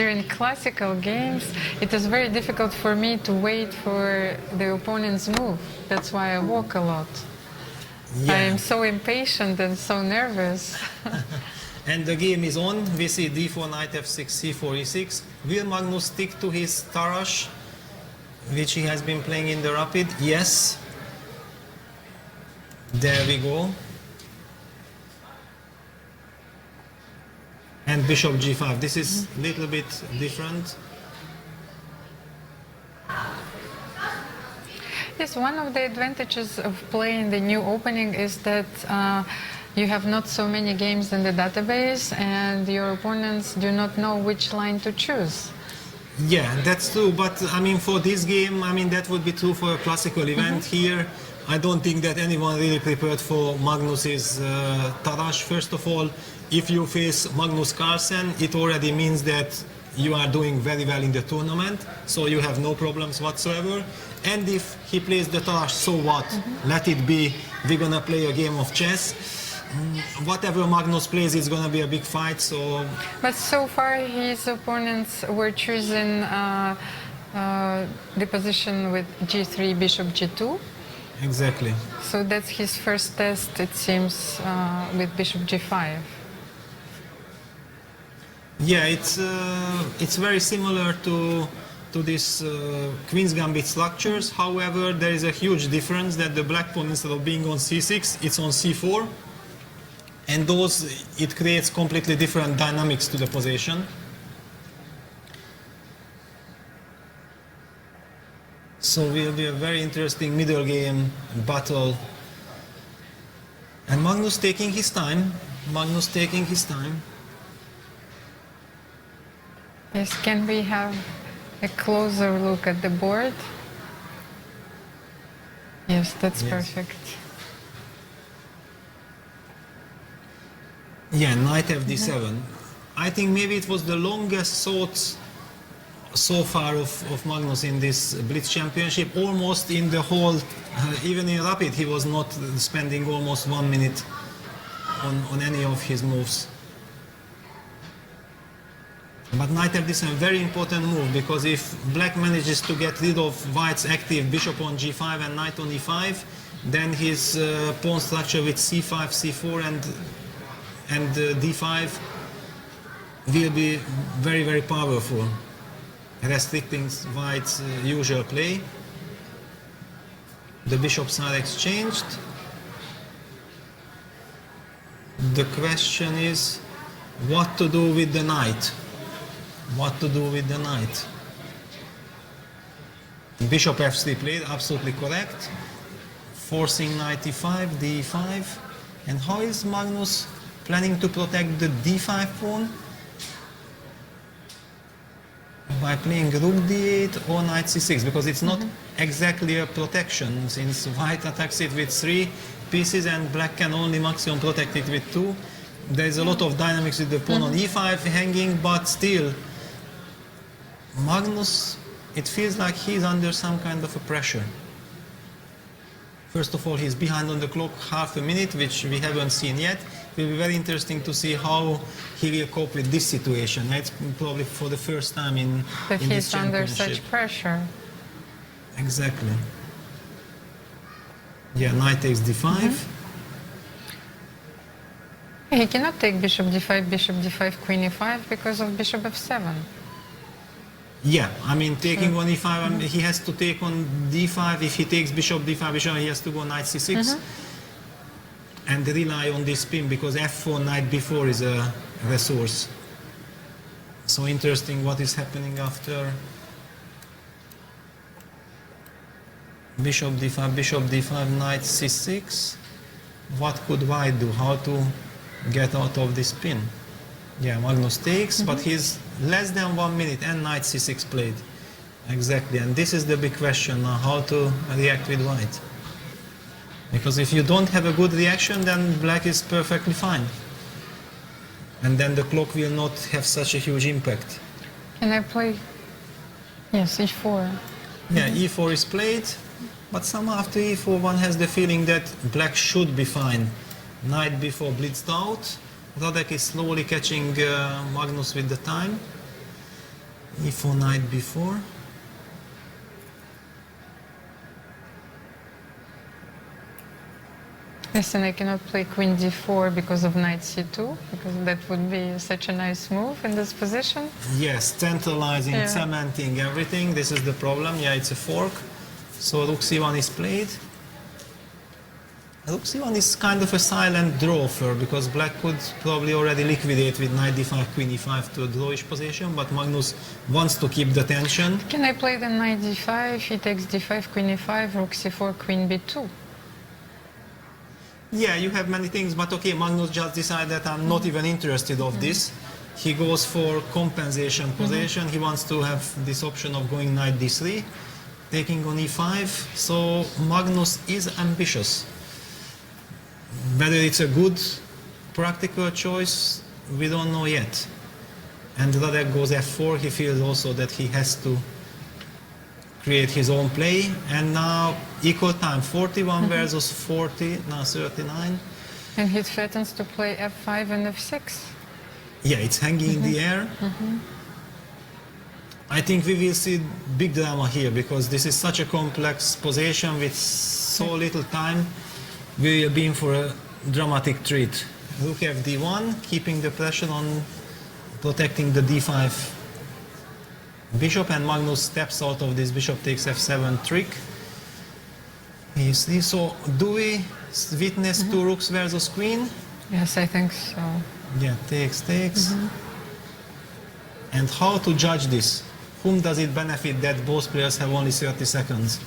in classical games, it is very difficult for me to wait for the opponent's move. That's why I walk a lot. Yeah. I am so impatient and so nervous. And the game is on. We see d4, knight f6, c4, e6. Will Magnus stick to his Tarrasch, which he has been playing in the rapid? Yes. There we go. And bishop g5. This is a little bit different. Yes, one of the advantages of playing the new opening is that you have not so many games in the database and your opponents do not know which line to choose. Yeah, that's true, but I mean for this game, I mean that would be true for a classical event. Here, I don't think that anyone really prepared for Magnus's Tarrasch. First of all, if you face Magnus Carlsen, it already means that you are doing very well in the tournament, so you have no problems whatsoever. And if he plays the Tarrasch, so what? Let it be. We're gonna play a game of chess. Whatever Magnus plays, it's gonna be a big fight. So. But so far, his opponents were choosing the position with g3, bishop g2. Exactly. So that's his first test, it seems, with bishop g5. Yeah, it's very similar to this Queen's Gambit structures. However, there is a huge difference that the black pawn, instead of being on c6, it's on c4. And it creates completely different dynamics to the position. So will be a very interesting middle game battle. And Magnus taking his time. Magnus taking his time. Yes, can we have a closer look at the board? Yes, that's perfect. Yeah, knight fd7. I think maybe it was the longest thought so far of Magnus in this Blitz Championship. Almost in the whole, even in rapid, he was not spending almost 1 minute on any of his moves. But knight f7, very important move, because if black manages to get rid of white's active bishop on g5 and knight on e5, then his pawn structure with c5, c4 and d5 will be very, very powerful, restricting white's usual play. The bishops are exchanged. The question is what to do with the knight. What to do with the knight? Bishop f3 played, absolutely correct. Forcing knight e5, d5. And how is Magnus planning to protect the d5 pawn? By playing rook d8 or knight c6, because it's not exactly a protection, since white attacks it with 3 pieces and black can only maximum protect it with 2. There's a lot of dynamics with the pawn on e5 hanging, but still Magnus, it feels like he's under some kind of a pressure. First of all, he's behind on the clock half a minute, which we haven't seen yet. It will be very interesting to see how he will cope with this situation. It's probably for the first time in this championship. He's under such pressure. Exactly. Yeah, knight takes d5. He cannot take bishop d5, queen e5 because of bishop f7. Yeah, I mean, taking on e5, he has to take on d5. If he takes bishop d5, he has to go knight c6 and rely on this pin, because f4, knight b4 is a resource. So interesting what is happening after bishop d5, knight c6. What could white do? How to get out of this pin? Yeah, Magnus takes, but he's less than 1 minute and knight c6 played. Exactly, and this is the big question now, how to react with white. Because if you don't have a good reaction, then black is perfectly fine. And then the clock will not have such a huge impact. Can I play? Yes, e4. Yeah, e4 is played, but somehow after e4 one has the feeling that black should be fine. Knight b4 blitzed out. Radek is slowly catching Magnus with the time. e4 knight b4. Yes, and I cannot play queen d4 because of knight c2, because that would be such a nice move in this position. Yes, centralizing, Yeah. cementing everything. This is the problem. Yeah, it's a fork. So rook c1 is played. Rook c1 is kind of a silent draw for, because black could probably already liquidate with knight d5, queen e5 to a drawish position, but Magnus wants to keep the tension. Can I play the knight d5, he takes d5, queen e5, rook c4, queen b2? Yeah, you have many things, but okay, Magnus just decided that I'm not even interested of this. He goes for compensation position. He wants to have this option of going knight d3, taking on e5. So Magnus is ambitious. Whether it's a good practical choice, we don't know yet. And Radek goes f4. He feels also that he has to create his own play. And now equal time, 41 versus 40, now 39. And he threatens to play f5 and f6. Yeah, it's hanging in the air. I think we will see big drama here, because this is such a complex position with so little time. We will be in for a dramatic treat. Rook f d1, keeping the pressure on protecting the d5 bishop, and Magnus steps out of this bishop takes f7 trick. You see, so do we witness two rooks versus queen? Yes, I think so. Yeah, takes. And how to judge this? Whom does it benefit that both players have only 30 seconds?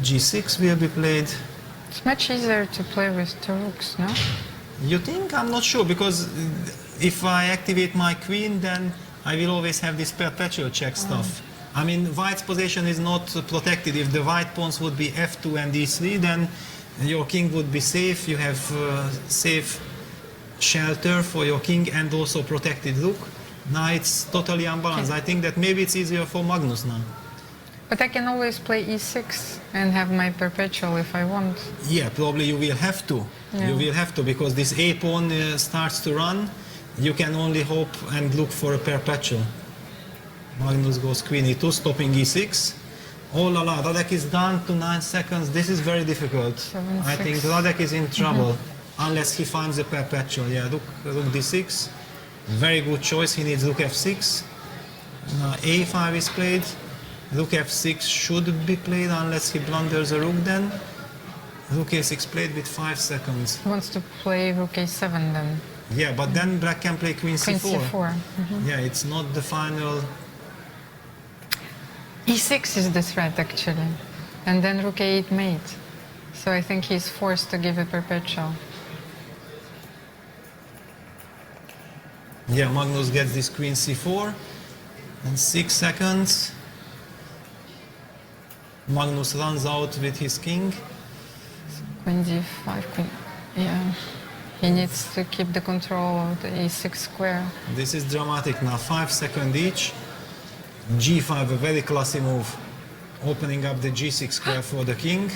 g6 will be played. It's much easier to play with two rooks, no? You think? I'm not sure, because if I activate my queen, then I will always have this perpetual check stuff. I mean, white's position is not protected. If the white pawns would be f2 and e3, then your king would be safe. You have safe shelter for your king and also protected rook. Now it's totally unbalanced. I think that maybe it's easier for Magnus now. But I can always play e6 and have my perpetual if I want. Yeah, probably you will have to. Yeah. You will have to, because this a pawn starts to run. You can only hope and look for a perpetual. Magnus goes queen e2, stopping e6. Oh la la, Radek is down to 9 seconds. This is very difficult. 7, I think 6. Radek is in trouble, unless he finds a perpetual. Yeah, rook d6. Very good choice. He needs rook f6. Now a5 is played. Rook f6 should be played unless he blunders a rook then. Rook a6 played with 5 seconds. He wants to play rook a7 then. Yeah, but then black can play queen Queen c4. c4. Yeah, it's not the final. e6 is the threat actually. And then rook a8 mate. So I think he's forced to give a perpetual. Yeah, Magnus gets this queen c4. And 6 seconds. Magnus runs out with his king. Queen d5, queen. Yeah. He needs to keep the control of the e6 square. This is dramatic now, 5 seconds each. g5, a very classy move, opening up the g6 square for the king.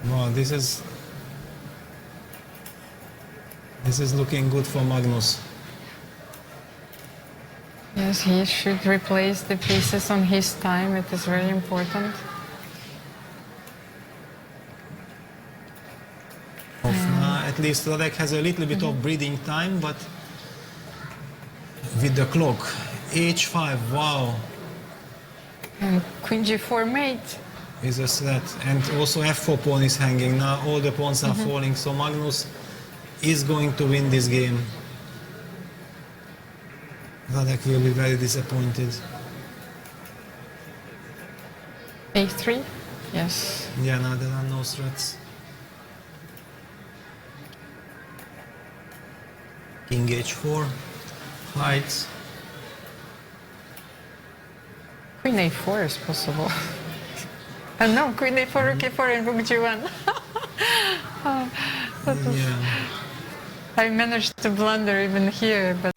Wow, this is looking good for Magnus. Yes, he should replace the pieces on his time. It is very important. At least Radek has a little bit of breathing time, but with the clock. h5, wow, And queen g4 mate. is a threat. And also f4 pawn is hanging. Now all the pawns are falling, so Magnus is going to win this game. Radek will be very disappointed. a3? Yes. Yeah, now there are no threats. King h4, hides. Queen a4 is possible. And no, queen a4, rook a4, and rook g1. Yeah. I managed to blunder even here, but